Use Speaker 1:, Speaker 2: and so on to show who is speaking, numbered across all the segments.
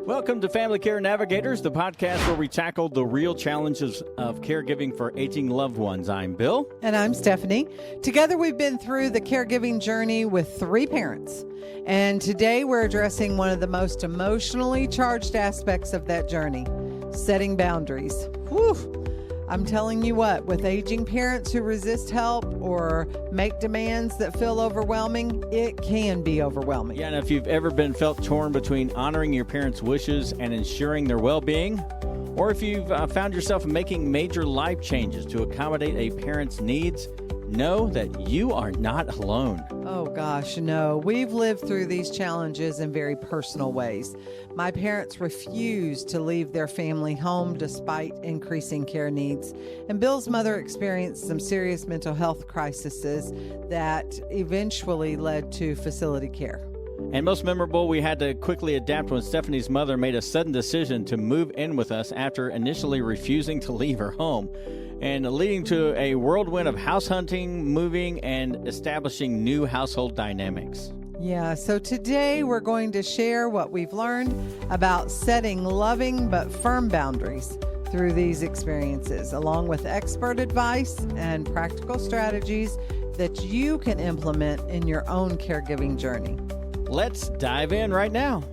Speaker 1: Welcome to Family Care Navigators, the podcast where we tackle the real challenges of caregiving for aging loved ones. I'm Bill.
Speaker 2: And I'm Stephanie. Together we've been through the caregiving journey with 3 parents. And today we're addressing one of the most emotionally charged aspects of that journey, setting boundaries. Whew. I'm telling you what, with aging parents who resist help or make demands that feel overwhelming, it can be overwhelming.
Speaker 1: Yeah, and if you've ever been felt torn between honoring your parents' wishes and ensuring their well-being, or if you've found yourself making major life changes to accommodate a parent's needs, know that you are not alone.
Speaker 2: Oh gosh, no. We've lived through these challenges in very personal ways. My parents refused to leave their family home despite increasing care needs. And Bill's mother experienced some serious mental health crises that eventually led to facility care.
Speaker 1: And most memorable, we had to quickly adapt when Stephanie's mother made a sudden decision to move in with us after initially refusing to leave her home, and leading to a whirlwind of house hunting, moving, and establishing new household dynamics.
Speaker 2: Yeah, so today we're going to share what we've learned about setting loving but firm boundaries through these experiences, along with expert advice and practical strategies that you can implement in your own caregiving journey.
Speaker 1: Let's dive in right now.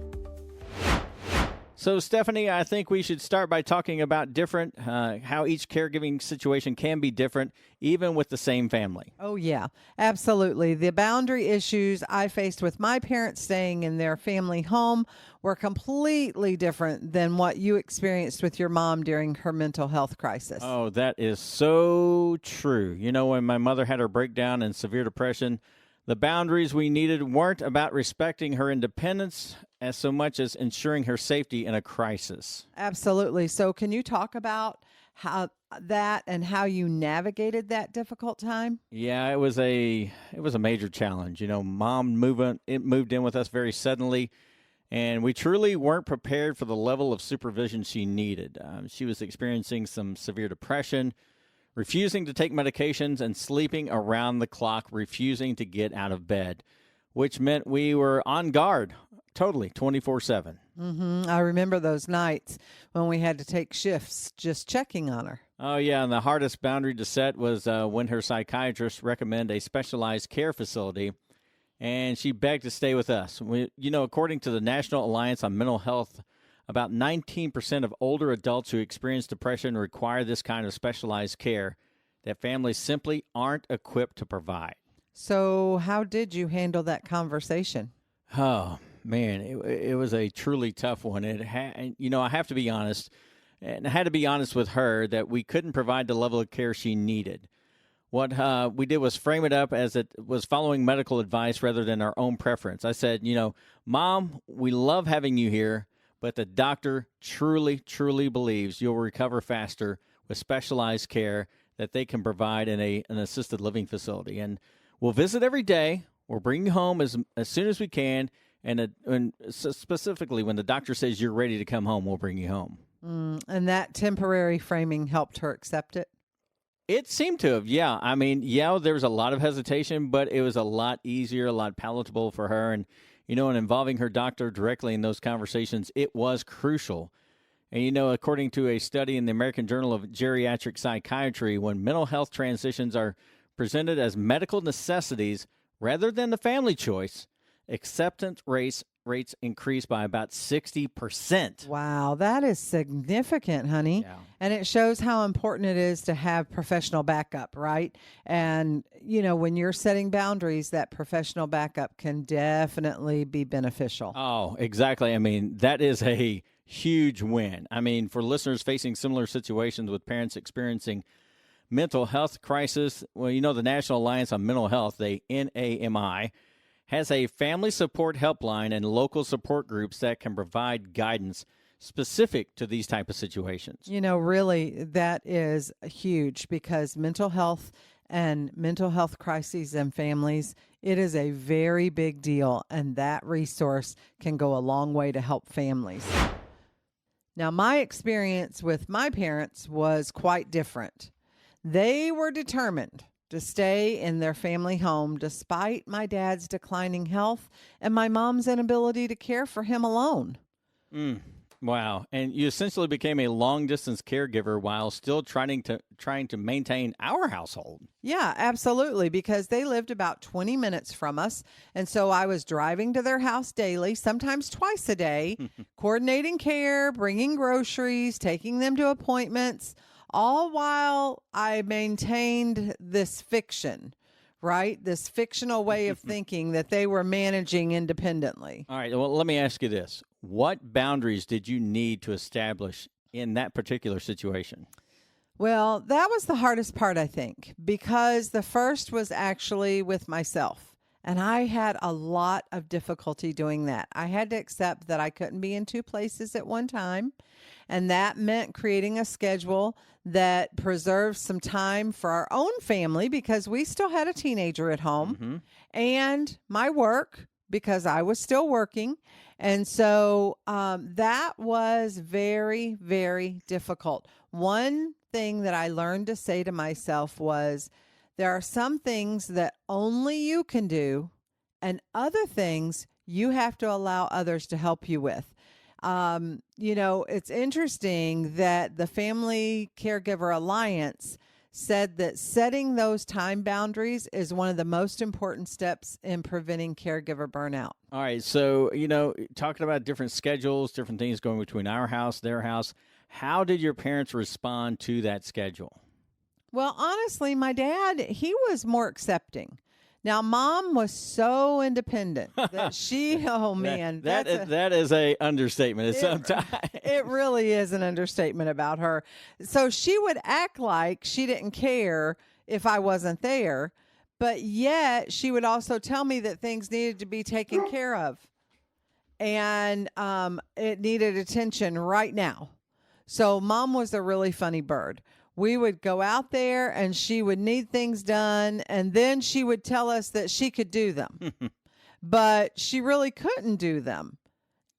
Speaker 1: So, Stephanie, I think we should start by talking about how each caregiving situation can be different, even with the same family.
Speaker 2: Oh, yeah, absolutely. The boundary issues I faced with my parents staying in their family home were completely different than what you experienced with your mom during her mental health crisis.
Speaker 1: Oh, that is so true. You know, when my mother had her breakdown and severe depression, the boundaries we needed weren't about respecting her independence as so much as ensuring her safety in a crisis.
Speaker 2: Absolutely. So can you talk about how you navigated that difficult time?
Speaker 1: Yeah, it was a major challenge. You know, Mom moved in with us very suddenly, and we truly weren't prepared for the level of supervision she needed. She was experiencing some severe depression, refusing to take medications, and sleeping around the clock, refusing to get out of bed, which meant we were on guard totally 24/7.
Speaker 2: I remember those nights when we had to take shifts just checking on her.
Speaker 1: Oh, yeah, and the hardest boundary to set was when her psychiatrist recommended a specialized care facility, and she begged to stay with us. According to the National Alliance on Mental Health, about 19% of older adults who experience depression require this kind of specialized care that families simply aren't equipped to provide.
Speaker 2: So how did you handle that conversation?
Speaker 1: Oh, man, it was a truly tough one. I have to be honest, and I had to be honest with her that we couldn't provide the level of care she needed. What we did was frame it up as it was following medical advice rather than our own preference. I said, Mom, we love having you here, but the doctor truly, truly believes you'll recover faster with specialized care that they can provide in an assisted living facility. And we'll visit every day. We'll bring you home as soon as we can. And specifically, when the doctor says you're ready to come home, we'll bring you home.
Speaker 2: And that temporary framing helped her accept it?
Speaker 1: It seemed to have, yeah. I mean, there was a lot of hesitation, but it was a lot easier, a lot palatable for her. And and involving her doctor directly in those conversations, it was crucial. And, according to a study in the American Journal of Geriatric Psychiatry, when mental health transitions are presented as medical necessities rather than the family choice, acceptance rates increase by about 60%.
Speaker 2: Wow, that is significant, honey.
Speaker 1: Yeah.
Speaker 2: And it shows how important it is to have professional backup, right? And, when you're setting boundaries, that professional backup can definitely be beneficial.
Speaker 1: Oh, exactly. I mean, that is a huge win. I mean, for listeners facing similar situations with parents experiencing mental health crisis, well, the National Alliance on Mental Health, the NAMI, has a family support helpline and local support groups that can provide guidance specific to these type of situations.
Speaker 2: Really, that is huge because mental health and mental health crises in families, it is a very big deal, and that resource can go a long way to help families. Now, my experience with my parents was quite different. They were determined to stay in their family home despite my dad's declining health and my mom's inability to care for him alone.
Speaker 1: Wow. And you essentially became a long distance caregiver while still trying to maintain our household.
Speaker 2: Yeah, absolutely. Because they lived about 20 minutes from us. And so I was driving to their house daily, sometimes twice a day, coordinating care, bringing groceries, taking them to appointments, all while I maintained this fiction, right? This fictional way of thinking that they were managing independently.
Speaker 1: All right. Well, let me ask you this. What boundaries did you need to establish in that particular situation?
Speaker 2: Well, that was the hardest part, I think, because the first was actually with myself. And I had a lot of difficulty doing that. I had to accept that I couldn't be in two places at one time. And that meant creating a schedule that preserved some time for our own family because we still had a teenager at home and my work because I was still working. And so that was very, very difficult. One thing that I learned to say to myself was there are some things that only you can do, and other things you have to allow others to help you with. It's interesting that the Family Caregiver Alliance said that setting those time boundaries is one of the most important steps in preventing caregiver burnout.
Speaker 1: All right. So, talking about different schedules, different things going between our house, their house, how did your parents respond to that schedule?
Speaker 2: Well, honestly, my dad, he was more accepting. Now, mom was so independent that oh man,
Speaker 1: that is a understatement. Sometimes
Speaker 2: it really is an understatement about her. So she would act like she didn't care if I wasn't there, but yet she would also tell me that things needed to be taken care of, and it needed attention right now. So mom was a really funny bird. We would go out there and she would need things done, and then she would tell us that she could do them, but she really couldn't do them.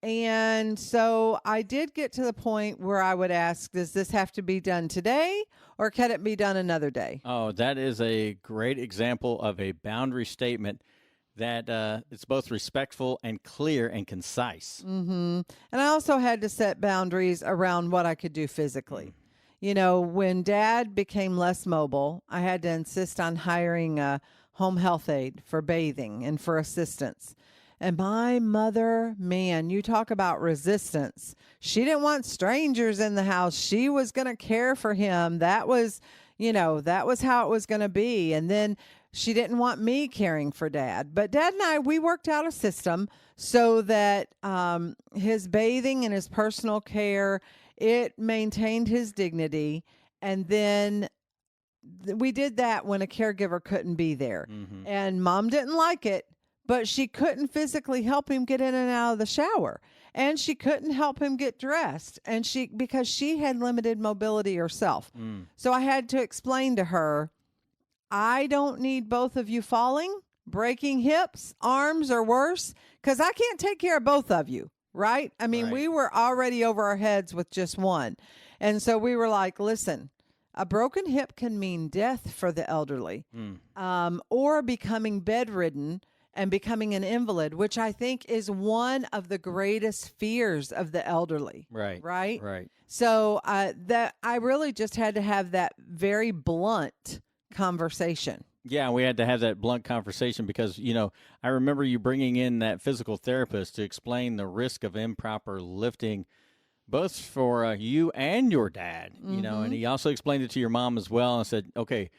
Speaker 2: And so I did get to the point where I would ask, does this have to be done today or can it be done another day?
Speaker 1: Oh, that is a great example of a boundary statement that it's both respectful and clear and concise.
Speaker 2: And I also had to set boundaries around what I could do physically. When dad became less mobile, I had to insist on hiring a home health aide for bathing and for assistance. And my mother, man, you talk about resistance. She didn't want strangers in the house. She was going to care for him. That was how it was going to be. And then she didn't want me caring for dad. But dad and I, we worked out a system so that his bathing and his personal care, it maintained his dignity. And then we did that when a caregiver couldn't be there. And mom didn't like it, but she couldn't physically help him get in and out of the shower. And she couldn't help him get dressed. And because she had limited mobility herself. So I had to explain to her, I don't need both of you falling, breaking hips, arms, or worse, because I can't take care of both of you. Right? I mean, we were already over our heads with just one. And so we were like, listen, a broken hip can mean death for the elderly, or becoming bedridden and becoming an invalid, which I think is one of the greatest fears of the elderly. Right. So that I really just had to have that very blunt conversation.
Speaker 1: Yeah, we had to have that blunt conversation because, I remember you bringing in that physical therapist to explain the risk of improper lifting, both for you and your dad, and he also explained it to your mom as well and said, okay,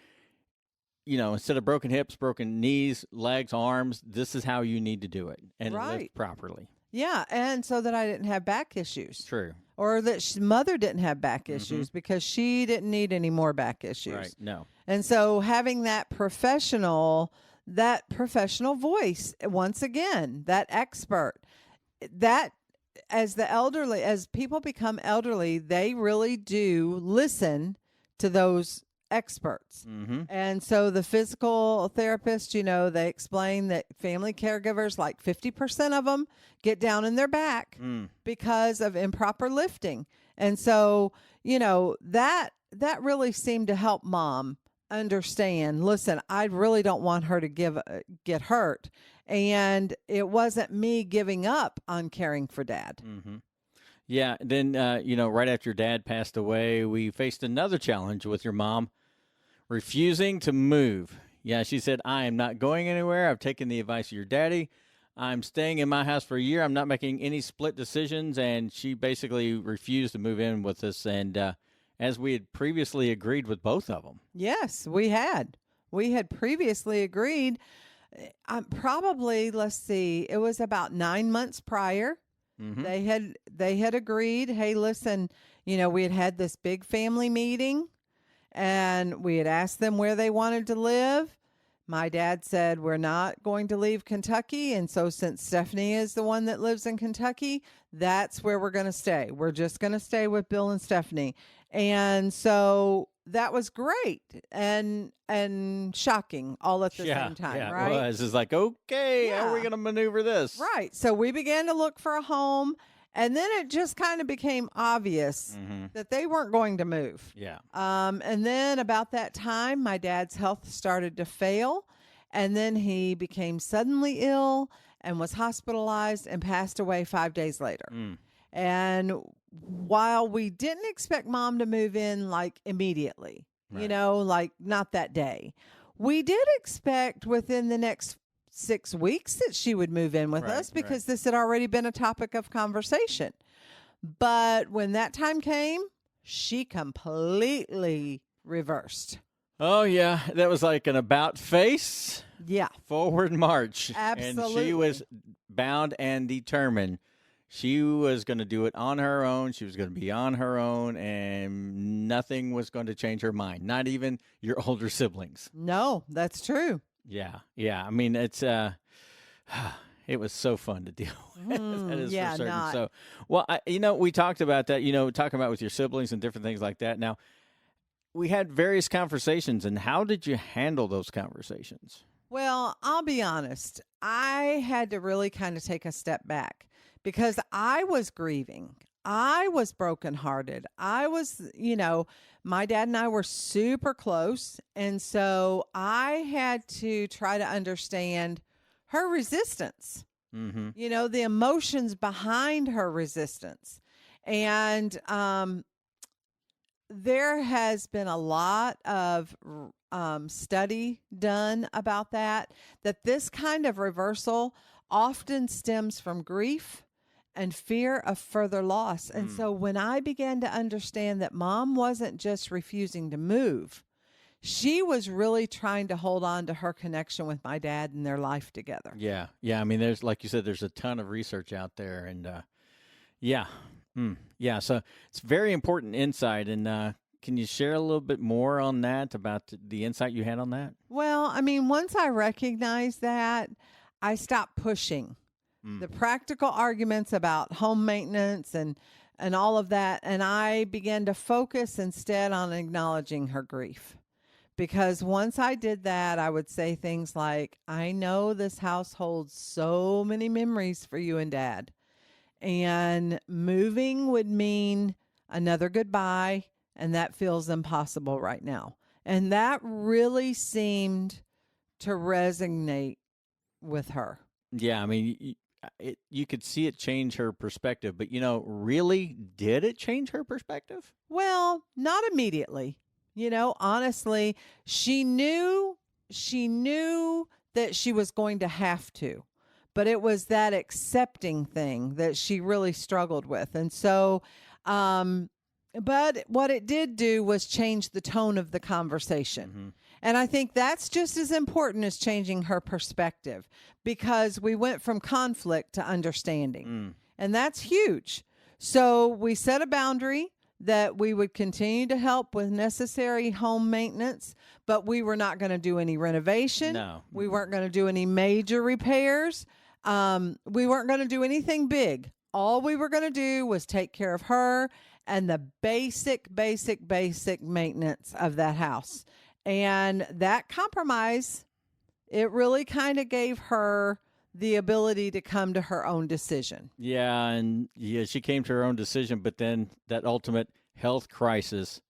Speaker 1: instead of broken hips, broken knees, legs, arms, this is how you need to do it and live properly.
Speaker 2: Yeah, and so that I didn't have back issues.
Speaker 1: True.
Speaker 2: Or that mother didn't have back issues because she didn't need any more back issues.
Speaker 1: Right, no.
Speaker 2: And so having that professional voice, once again, that expert, that as people become elderly, they really do listen to those experts. And so the physical therapist, they explain that family caregivers, like 50% of them get down in their back because of improper lifting. And so, that really seemed to help mom understand, listen, I really don't want her to get hurt. And it wasn't me giving up on caring for dad.
Speaker 1: Yeah. Then, right after your dad passed away, we faced another challenge with your mom refusing to move. Yeah, she said, I am not going anywhere. I've taken the advice of your daddy. I'm staying in my house for a year. I'm not making any split decisions. And she basically refused to move in with us. And as we had previously agreed with both of them.
Speaker 2: Yes, we had. We had previously agreed. Probably, let's see, it was about 9 months prior.
Speaker 1: Mm-hmm.
Speaker 2: They had agreed. Hey, listen, we had this big family meeting, and we had asked them where they wanted to live. My dad said, we're not going to leave Kentucky. And so since Stephanie is the one that lives in Kentucky, that's where we're going to stay. We're just going to stay with Bill and Stephanie. And so that was great and shocking all at the same time, right?
Speaker 1: It was. It's like, okay, how are we going to maneuver this?
Speaker 2: Right. So we began to look for a home. And then it just kind of became obvious that they weren't going to move.
Speaker 1: Yeah.
Speaker 2: And then about that time, my dad's health started to fail. And then he became suddenly ill and was hospitalized and passed away 5 days later. And while we didn't expect Mom to move in like immediately, like not that day, we did expect within the next 6 weeks that she would move in with us because this had already been a topic of conversation. But when that time came, she completely reversed.
Speaker 1: Oh, yeah. That was like an about face.
Speaker 2: Yeah.
Speaker 1: Forward march.
Speaker 2: Absolutely.
Speaker 1: And she was bound and determined. She was going to do it on her own. She was going to be on her own, and nothing was going to change her mind, not even your older siblings.
Speaker 2: No, that's true.
Speaker 1: Yeah. I mean, it's it was so fun to deal with. That is for certain. So, well, we talked about that. Talking about with your siblings and different things like that. Now, we had various conversations, and how did you handle those conversations?
Speaker 2: Well, I'll be honest. I had to really kind of take a step back because I was grieving. I was brokenhearted. I was, my dad and I were super close. And so I had to try to understand her resistance, the emotions behind her resistance. And there has been a lot of study done about that this kind of reversal often stems from grief and fear of further loss. And so when I began to understand that Mom wasn't just refusing to move, she was really trying to hold on to her connection with my dad and their life together.
Speaker 1: Yeah. I mean, there's, like you said, there's a ton of research out there, and so it's very important insight. And can you share a little bit more on that, about the insight you had on that?
Speaker 2: Well, I mean, once I recognized that, I stopped pushing the practical arguments about home maintenance and all of that. And I began to focus instead on acknowledging her grief. Because once I did that, I would say things like, I know this house holds so many memories for you and Dad. And moving would mean another goodbye, and that feels impossible right now. And that really seemed to resonate with her.
Speaker 1: Yeah, I mean, you could see it change her perspective, but really, did it change her perspective?
Speaker 2: Well, not immediately. Honestly, she knew that she was going to have to, but it was that accepting thing that she really struggled with. And so, but what it did do was change the tone of the conversation. And I think that's just as important as changing her perspective, because we went from conflict to understanding. And that's huge. So we set a boundary that we would continue to help with necessary home maintenance, but we were not going to do any renovation.
Speaker 1: No.
Speaker 2: We weren't going to do any major repairs. We weren't going to do anything big. All we were going to do was take care of her and the basic maintenance of that house. And that compromise, it really kind of gave her the ability to come to her own decision.
Speaker 1: Yeah, she came to her own decision, but then that ultimate health crisis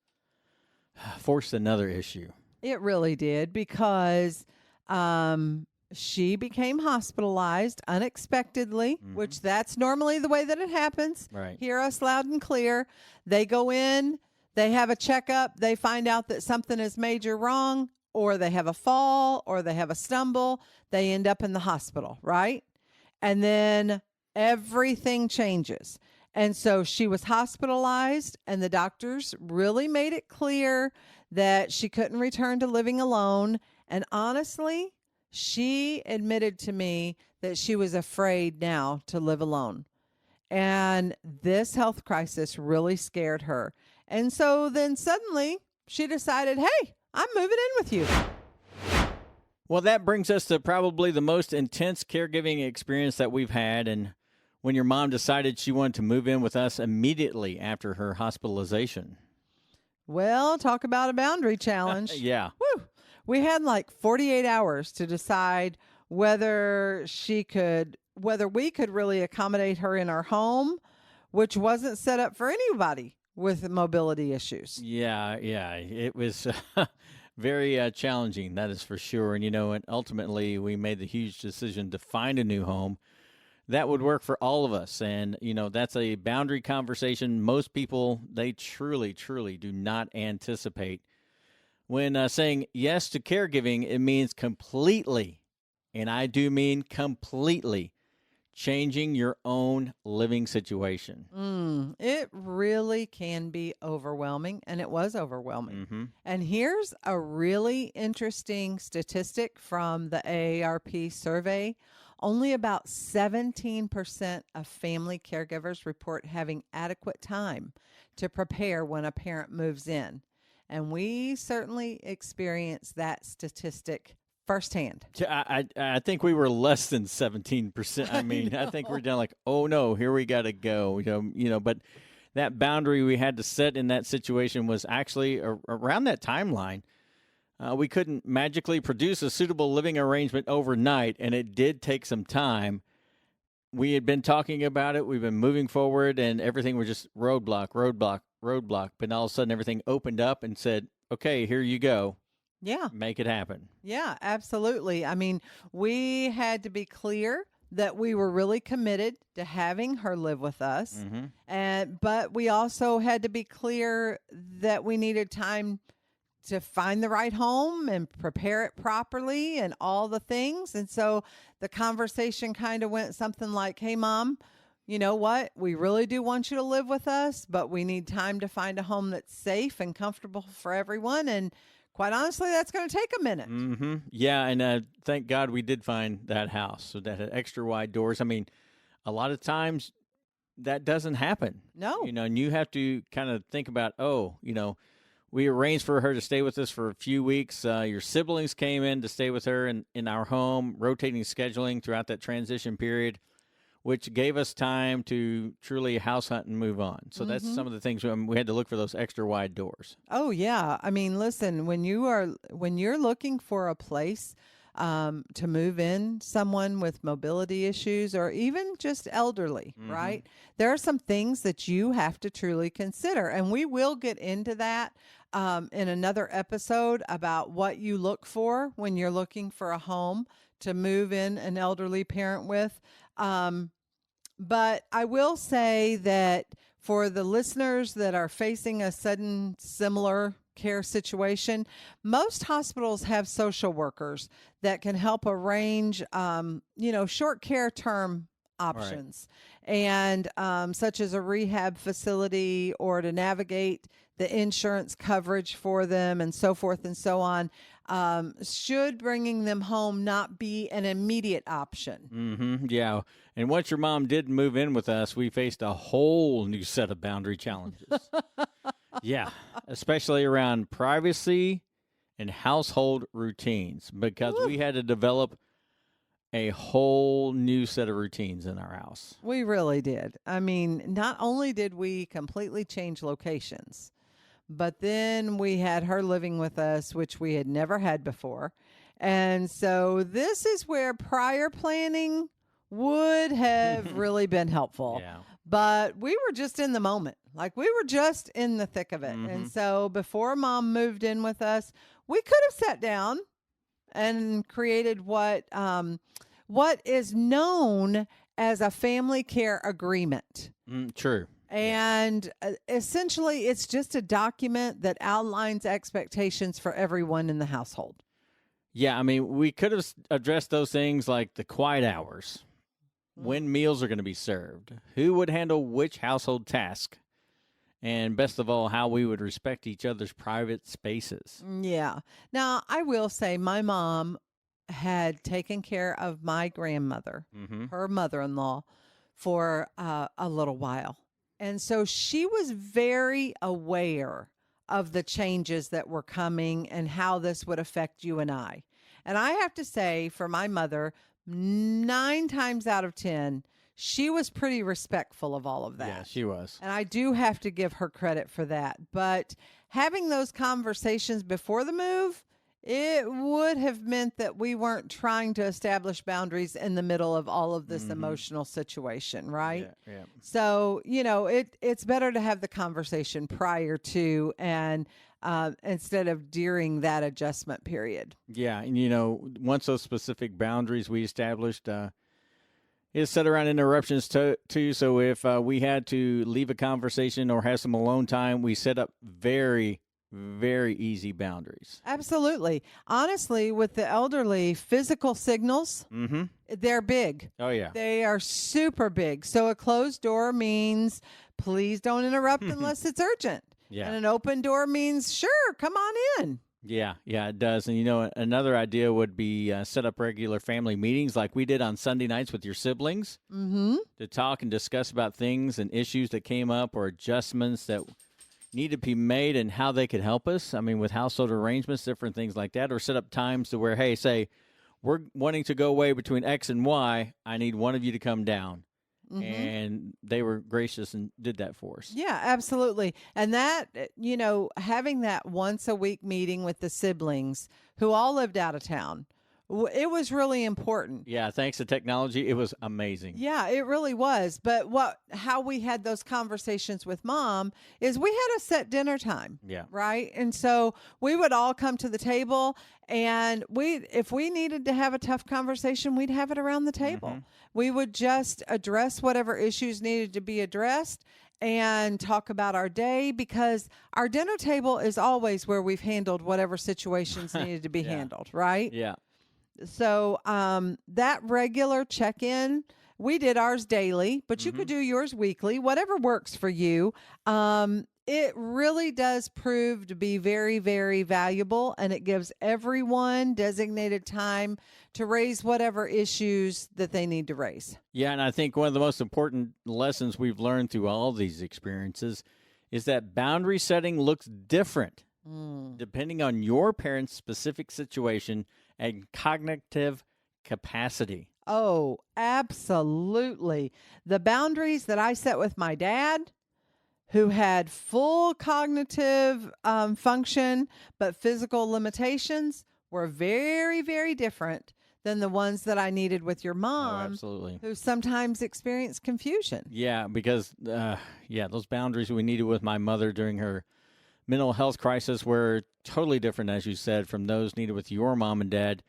Speaker 1: forced another issue.
Speaker 2: It really did, because she became hospitalized unexpectedly,
Speaker 1: Mm-hmm.
Speaker 2: which that's normally the way that it happens.
Speaker 1: Right.
Speaker 2: Hear us loud and clear. They go in, they have a checkup, they find out that something is major wrong, or they have a fall, or they have a stumble, they end up in the hospital, right? And then everything changes. And so she was hospitalized, and the doctors really made it clear that she couldn't return to living alone. And honestly, she admitted to me that she was afraid now to live alone. And this health crisis really scared her. And so then suddenly she decided, hey, I'm moving in with you.
Speaker 1: Well, that brings us to probably the most intense caregiving experience that we've had. And when your mom decided she wanted to move in with us immediately after her hospitalization.
Speaker 2: Well, talk about a boundary challenge.
Speaker 1: Yeah.
Speaker 2: Woo! We had like 48 hours to decide whether we could really accommodate her in our home, which wasn't set up for anybody with mobility issues.
Speaker 1: Yeah. It was very challenging, that is for sure. And, and ultimately we made the huge decision to find a new home that would work for all of us. And, that's a boundary conversation most people, they truly, truly do not anticipate. When saying yes to caregiving, it means completely, and I do mean completely, changing your own living situation.
Speaker 2: It really can be overwhelming, and it was overwhelming.
Speaker 1: Mm-hmm.
Speaker 2: And here's a really interesting statistic from the AARP survey. Only about 17% of family caregivers report having adequate time to prepare when a parent moves in. And we certainly experienced that statistic firsthand.
Speaker 1: I think we were less than 17%. I mean, I think we're down like, oh no, here we got to go. But that boundary we had to set in that situation was actually around that timeline. We couldn't magically produce a suitable living arrangement overnight, and it did take some time. We had been talking about it. We've been moving forward, and everything was just roadblock. But all of a sudden, everything opened up and said, okay, here you go.
Speaker 2: Yeah.
Speaker 1: Make it happen.
Speaker 2: Yeah, absolutely. I mean, we had to be clear that we were really committed to having her live with us.
Speaker 1: Mm-hmm.
Speaker 2: But we also had to be clear that we needed time to find the right home and prepare it properly and all the things. And so the conversation kind of went something like, hey, Mom, you know what? We really do want you to live with us, but we need time to find a home that's safe and comfortable for everyone. And quite honestly, that's going to take a minute.
Speaker 1: Mm-hmm. Yeah, and thank God we did find that house so that had extra wide doors. I mean, a lot of times that doesn't happen.
Speaker 2: No.
Speaker 1: And you have to kind of think about, we arranged for her to stay with us for a few weeks. Your siblings came in to stay with her in our home, rotating scheduling throughout that transition period, which gave us time to truly house hunt and move on. So that's some of the things we had to look for those extra wide doors.
Speaker 2: Oh, yeah. I mean, listen, when you're looking for a place to move in, someone with mobility issues or even just elderly, right? There are some things that you have to truly consider. And we will get into that in another episode about what you look for when you're looking for a home to move in an elderly parent with. But I will say that for the listeners that are facing a sudden similar care situation, most hospitals have social workers that can help arrange, short care term options, and such as a rehab facility or to navigate the insurance coverage for them and so forth and so on. Should bringing them home not be an immediate option.
Speaker 1: Mm-hmm. Yeah. And once your mom did move in with us, we faced a whole new set of boundary challenges. Yeah. Especially around privacy and household routines, because we had to develop a whole new set of routines in our house.
Speaker 2: We really did. I mean, not only did we completely change locations, but then we had her living with us, which we had never had before. And so this is where prior planning would have really been helpful.
Speaker 1: Yeah.
Speaker 2: But we were just in the moment. Like we were just in the thick of it. And so before Mom moved in with us, we could have sat down and created what is known as a family care agreement.
Speaker 1: True.
Speaker 2: And essentially, it's just a document that outlines expectations for everyone in the household.
Speaker 1: Yeah, I mean, we could have addressed those things like the quiet hours, when meals are going to be served, who would handle which household task, and best of all, how we would respect each other's private spaces.
Speaker 2: Yeah. Now, I will say my mom had taken care of my grandmother,
Speaker 1: Mm-hmm.
Speaker 2: her mother in law, for a little while. And so she was very aware of the changes that were coming and how this would affect you and I. And I have to say, for my mother, 9 times out of 10, she was pretty respectful of all of that.
Speaker 1: Yeah, she was.
Speaker 2: And I do have to give her credit for that. But having those conversations before the move, it would have meant that we weren't trying to establish boundaries in the middle of all of this emotional situation, right?
Speaker 1: Yeah.
Speaker 2: So, it's better to have the conversation prior to and instead of during that adjustment period.
Speaker 1: Yeah, and once those specific boundaries we established, is set around interruptions too. So if we had to leave a conversation or have some alone time, we set up very, very easy boundaries.
Speaker 2: Absolutely. Honestly, with the elderly, physical signals, they're big.
Speaker 1: Oh, yeah.
Speaker 2: They are super big. So a closed door means please don't interrupt unless it's urgent.
Speaker 1: Yeah.
Speaker 2: And an open door means sure, come on in.
Speaker 1: Yeah, it does. And, another idea would be set up regular family meetings like we did on Sunday nights with your siblings to talk and discuss about things and issues that came up or adjustments that need to be made and how they could help us. I mean, with household arrangements, different things like that, or set up times to where, hey, say, we're wanting to go away between X and Y. I need one of you to come down. And they were gracious and did that for us.
Speaker 2: Yeah, absolutely. And that, having that once a week meeting with the siblings who all lived out of town, it was really important.
Speaker 1: Yeah, thanks to technology, it was amazing.
Speaker 2: Yeah, it really was. But how we had those conversations with Mom is we had a set dinner time.
Speaker 1: Yeah.
Speaker 2: Right? And so we would all come to the table, and if we needed to have a tough conversation, we'd have it around the table. We would just address whatever issues needed to be addressed and talk about our day, because our dinner table is always where we've handled whatever situations needed to be handled, right?
Speaker 1: Yeah.
Speaker 2: So that regular check-in, we did ours daily, but you could do yours weekly, whatever works for you. It really does prove to be very, very valuable, and it gives everyone designated time to raise whatever issues that they need to raise.
Speaker 1: Yeah, and I think one of the most important lessons we've learned through all these experiences is that boundary setting looks different depending on your parent's specific situation and cognitive capacity.
Speaker 2: Oh, absolutely. The boundaries that I set with my dad, who had full cognitive function, but physical limitations, were very, very different than the ones that I needed with your mom,
Speaker 1: absolutely.
Speaker 2: who sometimes experienced confusion.
Speaker 1: Yeah, because, those boundaries we needed with my mother during her mental health crisis were totally different, as you said, from those needed with your mom and dad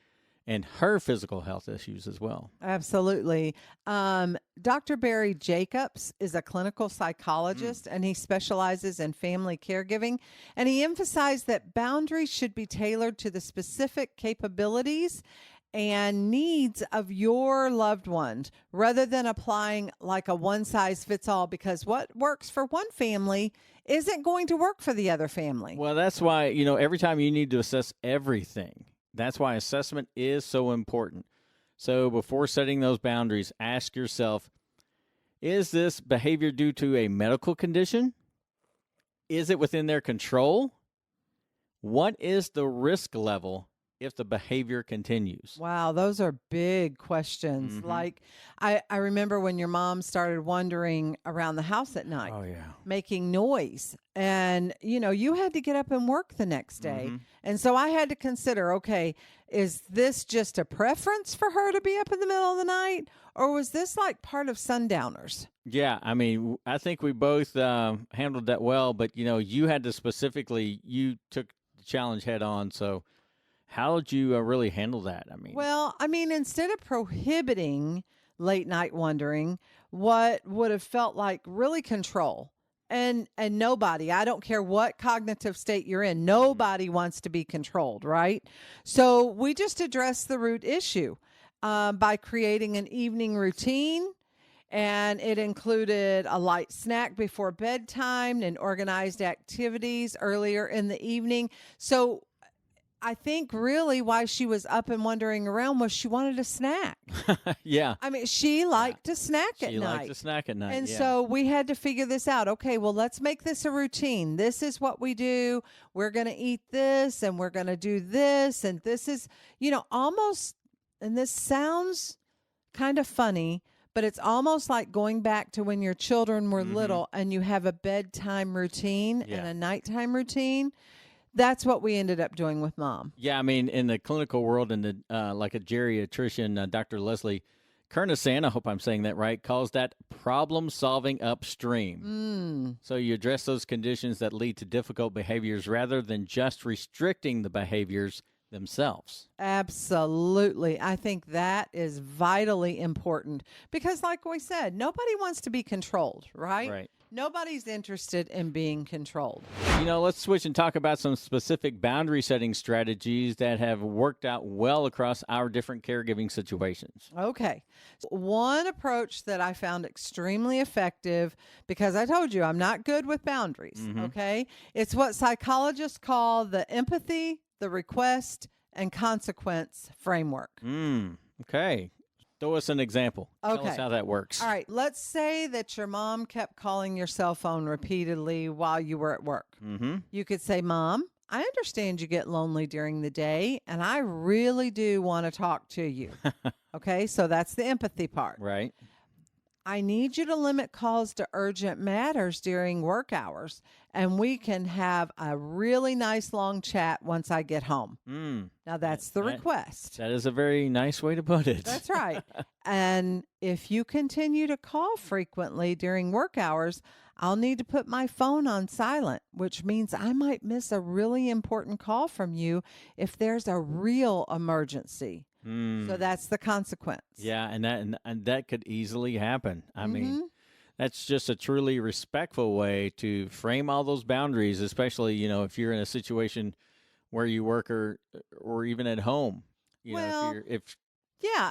Speaker 1: and her physical health issues as well.
Speaker 2: Absolutely. Dr. Barry Jacobs is a clinical psychologist, and he specializes in family caregiving. And he emphasized that boundaries should be tailored to the specific capabilities and needs of your loved ones, rather than applying like a one-size-fits-all, because what works for one family isn't going to work for the other family.
Speaker 1: Well, that's why, every time you need to assess everything. That's why assessment is so important. So before setting those boundaries, ask yourself, is this behavior due to a medical condition? Is it within their control? What is the risk level if the behavior continues?
Speaker 2: Wow, those are big questions. Like, I remember when your mom started wandering around the house at night.
Speaker 1: Oh, yeah.
Speaker 2: Making noise. And, you had to get up and work the next day. And so I had to consider, okay, is this just a preference for her to be up in the middle of the night? Or was this like part of sundowners?
Speaker 1: Yeah, I mean, I think we both handled that well. But, you had to you took the challenge head on. So How did you really handle that? I mean,
Speaker 2: Well, I mean, instead of prohibiting late night wandering, what would have felt like really control. And nobody, I don't care what cognitive state you're in, nobody wants to be controlled, right? So we just address the root issue by creating an evening routine, and it included a light snack before bedtime and organized activities earlier in the evening. So I think really why she was up and wandering around was she wanted a snack.
Speaker 1: yeah.
Speaker 2: I mean, she liked to snack at
Speaker 1: She
Speaker 2: night.
Speaker 1: liked to snack at night.
Speaker 2: And
Speaker 1: yeah.
Speaker 2: so we had to figure this out. Okay, well, let's make this a routine. This is what we do. We're going to eat this and we're going to do this. And this is, almost, and this sounds kind of funny, but it's almost like going back to when your children were little and you have a bedtime routine and a nighttime routine. That's what we ended up doing with Mom.
Speaker 1: Yeah, I mean, in the clinical world, and like a geriatrician, Dr. Leslie Kernisan, I hope I'm saying that right, calls that problem solving upstream. So you address those conditions that lead to difficult behaviors rather than just restricting the behaviors themselves.
Speaker 2: Absolutely. I think that is vitally important because, like we said, nobody wants to be controlled, right?
Speaker 1: Right.
Speaker 2: Nobody's interested in being controlled.
Speaker 1: Let's switch and talk about some specific boundary setting strategies that have worked out well across our different caregiving situations.
Speaker 2: Okay. One approach that I found extremely effective, because I told you I'm not good with boundaries, okay? It's what psychologists call the empathy, the request, and consequence framework.
Speaker 1: Okay. Throw us an example. Tell
Speaker 2: Okay.
Speaker 1: us how that works.
Speaker 2: All right. Let's say that your mom kept calling your cell phone repeatedly while you were at work. You could say, Mom, I understand you get lonely during the day, and I really do want to talk to you. Okay. So that's the empathy part.
Speaker 1: Right.
Speaker 2: I need you to limit calls to urgent matters during work hours, and we can have a really nice long chat once I get home. Now, that's the request.
Speaker 1: That is a very nice way to put it.
Speaker 2: That's right. And if you continue to call frequently during work hours, I'll need to put my phone on silent, which means I might miss a really important call from you if there's a real emergency. So that's the consequence.
Speaker 1: Yeah, and that could easily happen. I mean, that's just a truly respectful way to frame all those boundaries, especially, if you're in a situation where you work or even at home.
Speaker 2: Yeah,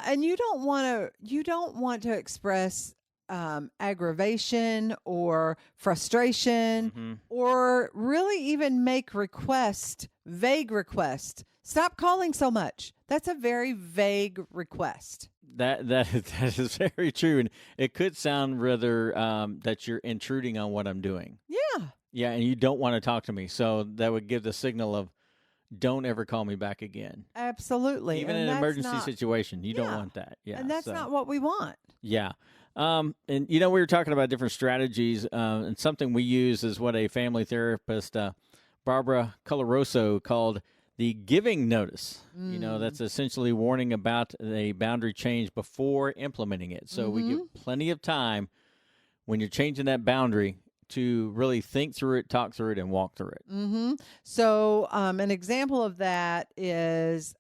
Speaker 2: and you don't want to express aggravation or frustration or really even make vague request. Stop calling so much. That's a very vague request.
Speaker 1: That is very true, and it could sound rather that you're intruding on what I'm doing. Yeah, and you don't want to talk to me, so that would give the signal of don't ever call me back again.
Speaker 2: Absolutely,
Speaker 1: even in an emergency situation, you don't want that. Yeah,
Speaker 2: and that's not what we want.
Speaker 1: Yeah. And we were talking about different strategies, and something we use is what a family therapist, Barbara Coloroso, called the giving notice. That's essentially warning about a boundary change before implementing it. So we give plenty of time when you're changing that boundary to really think through it, talk through it, and walk through it.
Speaker 2: So an example of that is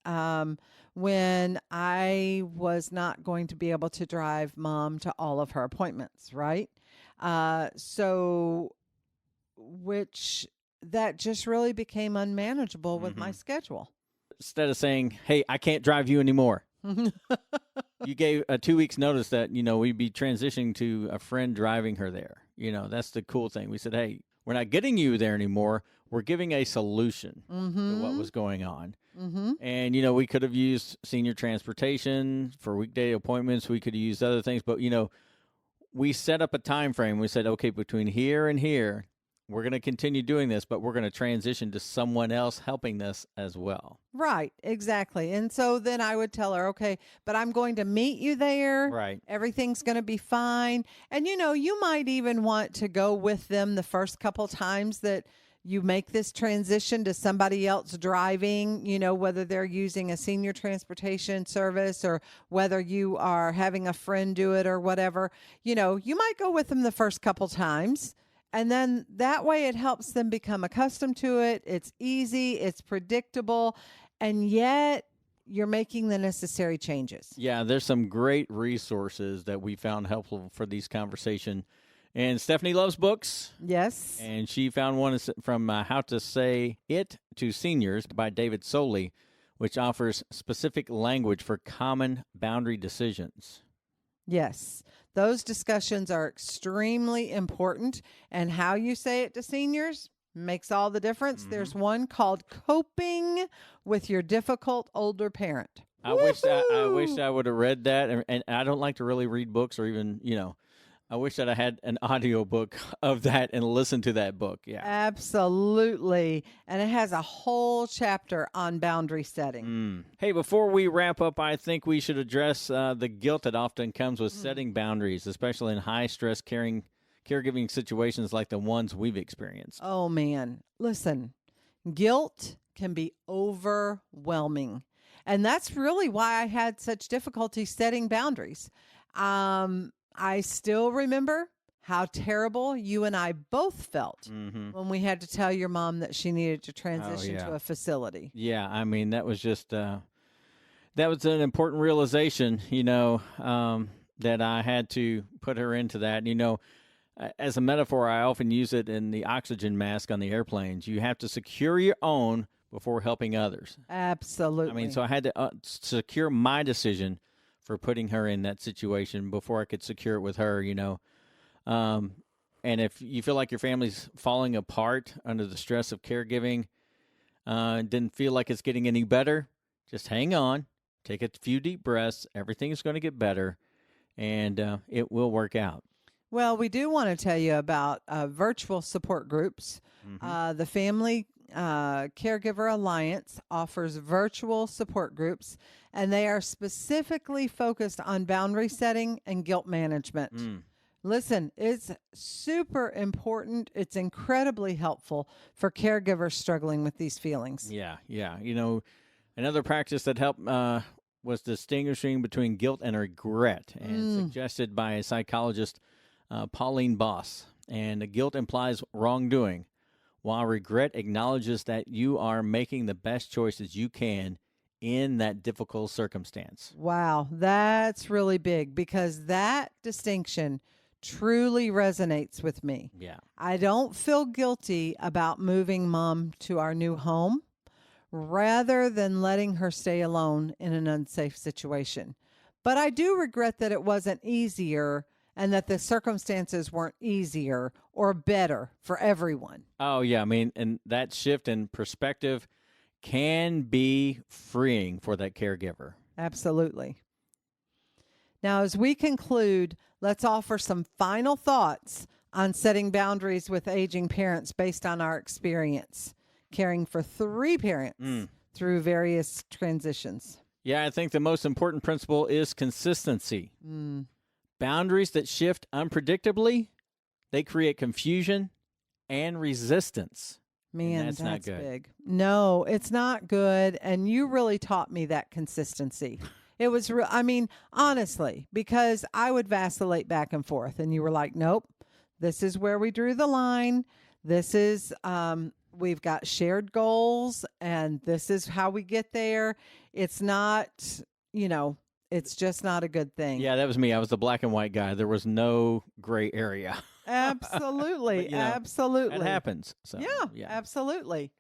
Speaker 2: when I was not going to be able to drive Mom to all of her appointments, right? That just really became unmanageable with my schedule.
Speaker 1: Instead of saying, hey, I can't drive you anymore, you gave a 2 weeks notice that, we'd be transitioning to a friend driving her there. That's the cool thing. We said, hey, we're not getting you there anymore. We're giving a solution to what was going on. And, we could have used senior transportation for weekday appointments. We could have used other things. But, we set up a time frame. We said, okay, between here and here, we're going to continue doing this, but we're going to transition to someone else helping this as well.
Speaker 2: Right, exactly. And so then I would tell her, okay, but I'm going to meet you there.
Speaker 1: Right.
Speaker 2: Everything's going to be fine. And, you might even want to go with them the first couple times that you make this transition to somebody else driving, whether they're using a senior transportation service or whether you are having a friend do it or whatever. You might go with them the first couple times. And then that way it helps them become accustomed to it. It's easy, it's predictable, and yet you're making the necessary changes.
Speaker 1: Yeah, there's some great resources that we found helpful for these conversation. And Stephanie loves books,
Speaker 2: Yes.
Speaker 1: and she found one from How to Say It to Seniors by David Soley, which offers specific language for common boundary decisions.
Speaker 2: Yes. Those discussions are extremely important, and how you say it to seniors makes all the difference. There's one called Coping with Your Difficult Older Parent.
Speaker 1: I wish I would have read that, and I don't like to really read books or even, I wish that I had an audio book of that and listened to that book. Yeah.
Speaker 2: Absolutely. And it has a whole chapter on boundary setting.
Speaker 1: Hey, before we wrap up, I think we should address the guilt that often comes with setting boundaries, especially in high-stress caregiving situations like the ones we've experienced.
Speaker 2: Oh, man. Listen, guilt can be overwhelming. And that's really why I had such difficulty setting boundaries. I still remember how terrible you and I both felt when we had to tell your mom that she needed to transition to a facility.
Speaker 1: Yeah, I mean, that was just that was an important realization, that I had to put her into that. As a metaphor, I often use it in the oxygen mask on the airplanes. You have to secure your own before helping others.
Speaker 2: Absolutely.
Speaker 1: I mean, so I had to secure my decision for putting her in that situation before I could secure it with her, And if you feel like your family's falling apart under the stress of caregiving, didn't feel like it's getting any better, just hang on, take a few deep breaths. Everything is going to get better, and it will work out.
Speaker 2: Well, we do want to tell you about virtual support groups. The Family Caregiver Alliance offers virtual support groups, and they are specifically focused on boundary setting and guilt management. Listen, it's super important. It's incredibly helpful for caregivers struggling with these feelings.
Speaker 1: Yeah. Another practice that helped was distinguishing between guilt and regret, and suggested by a psychologist, Pauline Boss. And guilt implies wrongdoing, while regret acknowledges that you are making the best choices you can in that difficult circumstance.
Speaker 2: Wow, that's really big, because that distinction truly resonates with me.
Speaker 1: Yeah.
Speaker 2: I don't feel guilty about moving Mom to our new home rather than letting her stay alone in an unsafe situation. But I do regret that it wasn't easier and that the circumstances weren't easier or better for everyone.
Speaker 1: Oh, yeah. I mean, and that shift in perspective can be freeing for that caregiver.
Speaker 2: Absolutely. Now, as we conclude, let's offer some final thoughts on setting boundaries with aging parents based on our experience caring for 3 parents through various transitions.
Speaker 1: Yeah, I think the most important principle is consistency. Boundaries that shift unpredictably, they create confusion and resistance.
Speaker 2: Man,
Speaker 1: that's not good.
Speaker 2: Big. No, it's not good. And you really taught me that consistency. It was, honestly, because I would vacillate back and forth, and you were like, nope, this is where we drew the line. This is, we've got shared goals, and this is how we get there. It's not, it's just not a good thing.
Speaker 1: Yeah, that was me. I was the black and white guy. There was no gray area.
Speaker 2: Absolutely.
Speaker 1: But,
Speaker 2: absolutely.
Speaker 1: It happens. So,
Speaker 2: yeah, absolutely.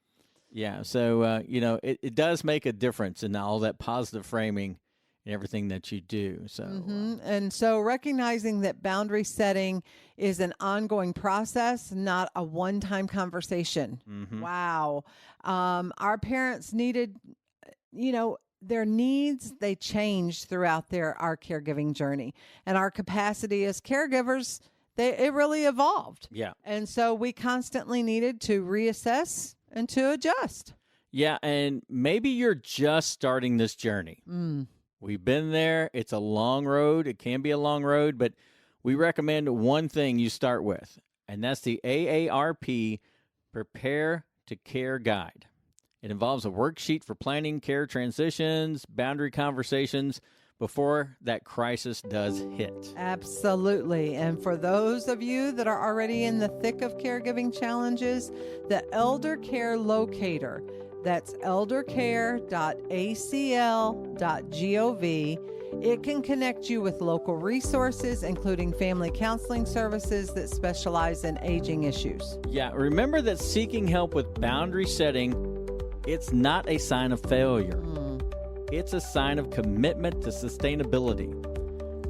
Speaker 1: Yeah. So, it does make a difference in all that positive framing and everything that you do. So,
Speaker 2: and so recognizing that boundary setting is an ongoing process, not a one-time conversation. Wow. Our parents needed, their needs, they changed throughout our caregiving journey, and our capacity as caregivers, it really evolved.
Speaker 1: Yeah.
Speaker 2: And so we constantly needed to reassess and to adjust.
Speaker 1: Yeah. And maybe you're just starting this journey. We've been there. It's a long road. It can be a long road, but we recommend one thing you start with, and that's the AARP Prepare to Care Guide. It involves a worksheet for planning care transitions, boundary conversations before that crisis does hit.
Speaker 2: Absolutely. And for those of you that are already in the thick of caregiving challenges, the Elder Care Locator That's eldercare.acl.gov. It can connect you with local resources, including family counseling services that specialize in aging issues.
Speaker 1: Yeah, remember that seeking help with boundary setting, it's not a sign of failure. It's a sign of commitment to sustainability.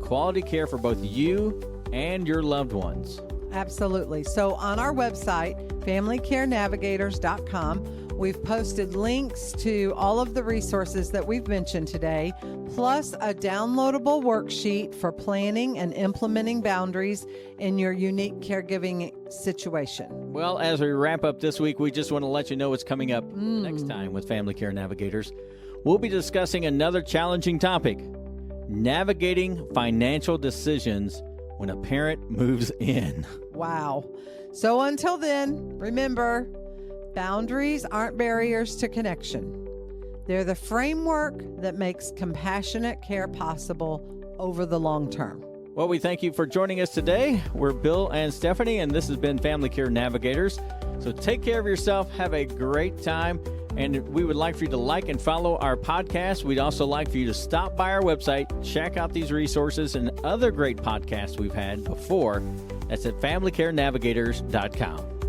Speaker 1: Quality care for both you and your loved ones.
Speaker 2: Absolutely. So on our website, familycarenavigators.com, we've posted links to all of the resources that we've mentioned today, plus a downloadable worksheet for planning and implementing boundaries in your unique caregiving situation.
Speaker 1: Well, as we wrap up this week, we just want to let you know what's coming up next time with Family Care Navigators. We'll be discussing another challenging topic: navigating financial decisions when a parent moves in.
Speaker 2: Wow. So until then, remember, boundaries aren't barriers to connection. They're the framework that makes compassionate care possible over the long term.
Speaker 1: Well, we thank you for joining us today. We're Bill and Stephanie, and this has been Family Care Navigators. So take care of yourself. Have a great time. And we would like for you to like and follow our podcast. We'd also like for you to stop by our website, check out these resources and other great podcasts we've had before. That's at familycarenavigators.com.